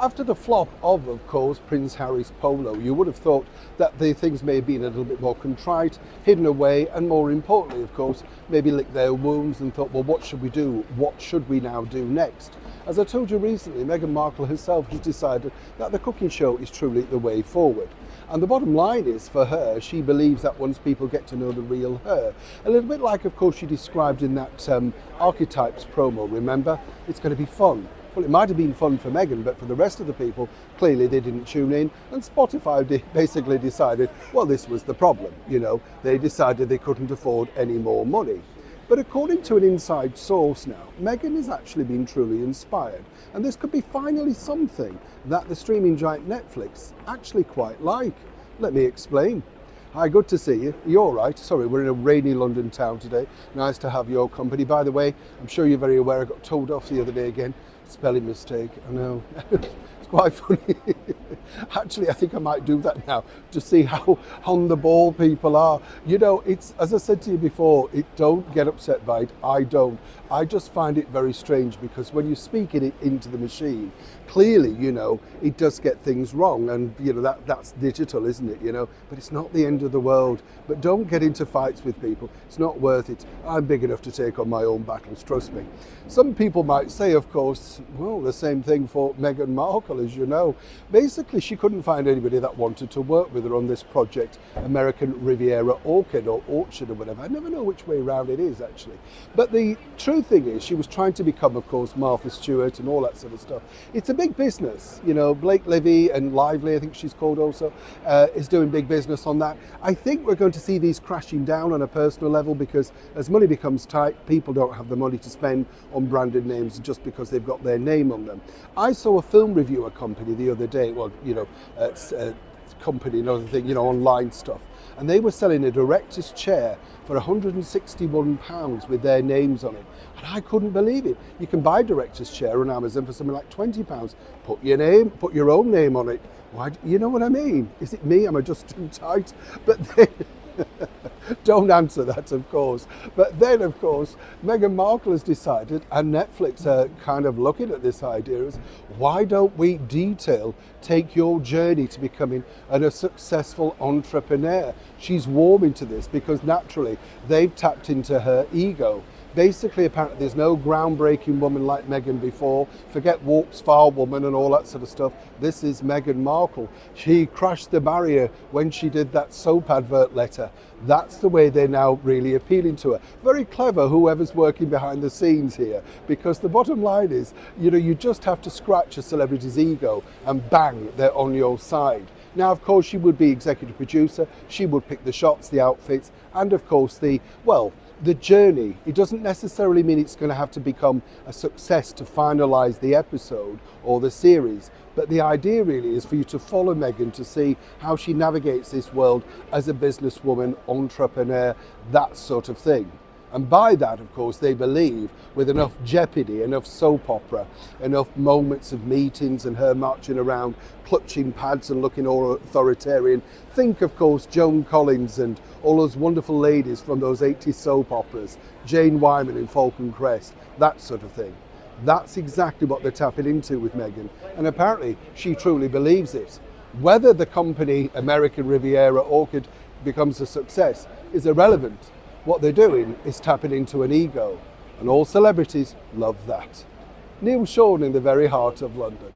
After the flop of course, Prince Harry's polo, you would have thought that the things may have been a little bit more contrite, hidden away, and more importantly, of course, maybe licked their wounds and thought, well, what should we do? What should we now do next? As I told you recently, Meghan Markle herself has decided that the cooking show is truly the way forward. And the bottom line is, for her, she believes that once people get to know the real her, a little bit like, of course, she described in that Archetypes promo, remember? It's going to be fun. Well, it might have been fun for Meghan, but for the rest of the people, clearly they didn't tune in, and Spotify basically decided, well, this was the problem. You know, they decided they couldn't afford any more money. But according to an inside source now, Meghan has actually been truly inspired, and this could be finally something that the streaming giant Netflix actually quite like. Let me explain. Hi, good to see you. You're all right. Sorry, we're in a rainy London town today. Nice to have your company. By the way, I'm sure you're very aware I got told off the other day again. Spelling mistake, I know. It's quite funny. Actually, I think I might do that now to see how on the ball people are. You know, it's, as I said to you before, don't get upset by it. I don't. I just find it very strange because when you speak it into the machine, clearly, you know, it does get things wrong, and you know that's digital, isn't it? You know, but it's not the end of the world. But don't get into fights with people. It's not worth it. I'm big enough to take on my own battles, trust me. Some people might say, of course, well, the same thing for Meghan Markle, as you know. Basically, she couldn't find anybody that wanted to work with her on this project, American Riviera Orchid or Orchard or whatever. I never know which way around it is, actually. But the true thing is, she was trying to become, of course, Martha Stewart and all that sort of stuff. It's a big business. You know, Blake Lively and Lively, I think she's called also, is doing big business on that. I think we're going to see these crashing down on a personal level because as money becomes tight, people don't have the money to spend on branded names just because they've got their name on them. I saw a film reviewer company the other day, well, you know, company, another thing, you know, online stuff, and they were selling a director's chair for £161 with their names on it. And I couldn't believe it. You can buy a director's chair on Amazon for something like £20. Put your own name on it. Why? You know what I mean? Is it me? Am I just too tight? But then, don't answer that, of course. But then, of course, Meghan Markle has decided, and Netflix are kind of looking at this idea, is why don't we take your journey to becoming a successful entrepreneur? She's warming to this because naturally they've tapped into her ego. Basically, apparently, there's no groundbreaking woman like Meghan before. Forget Walks Far woman and all that sort of stuff. This is Meghan Markle. She crashed the barrier when she did that soap advert letter. That's the way they're now really appealing to her. Very clever, whoever's working behind the scenes here, because the bottom line is, you know, you just have to scratch a celebrity's ego and bang, they're on your side. Now, of course, she would be executive producer. She would pick the shots, the outfits, and of course, the journey. It doesn't necessarily mean it's going to have to become a success to finalize the episode or the series. But the idea really is for you to follow Meghan to see how she navigates this world as a businesswoman, entrepreneur, that sort of thing. And by that, of course, they believe with enough jeopardy, enough soap opera, enough moments of meetings and her marching around, clutching pads and looking all authoritarian. Think, of course, Joan Collins and all those wonderful ladies from those 80s soap operas, Jane Wyman in Falcon Crest, that sort of thing. That's exactly what they're tapping into with Meghan. And apparently, she truly believes it. Whether the company, American Riviera Orchid, becomes a success is irrelevant. What they're doing is tapping into an ego, and all celebrities love that. Neil Sean in the very heart of London.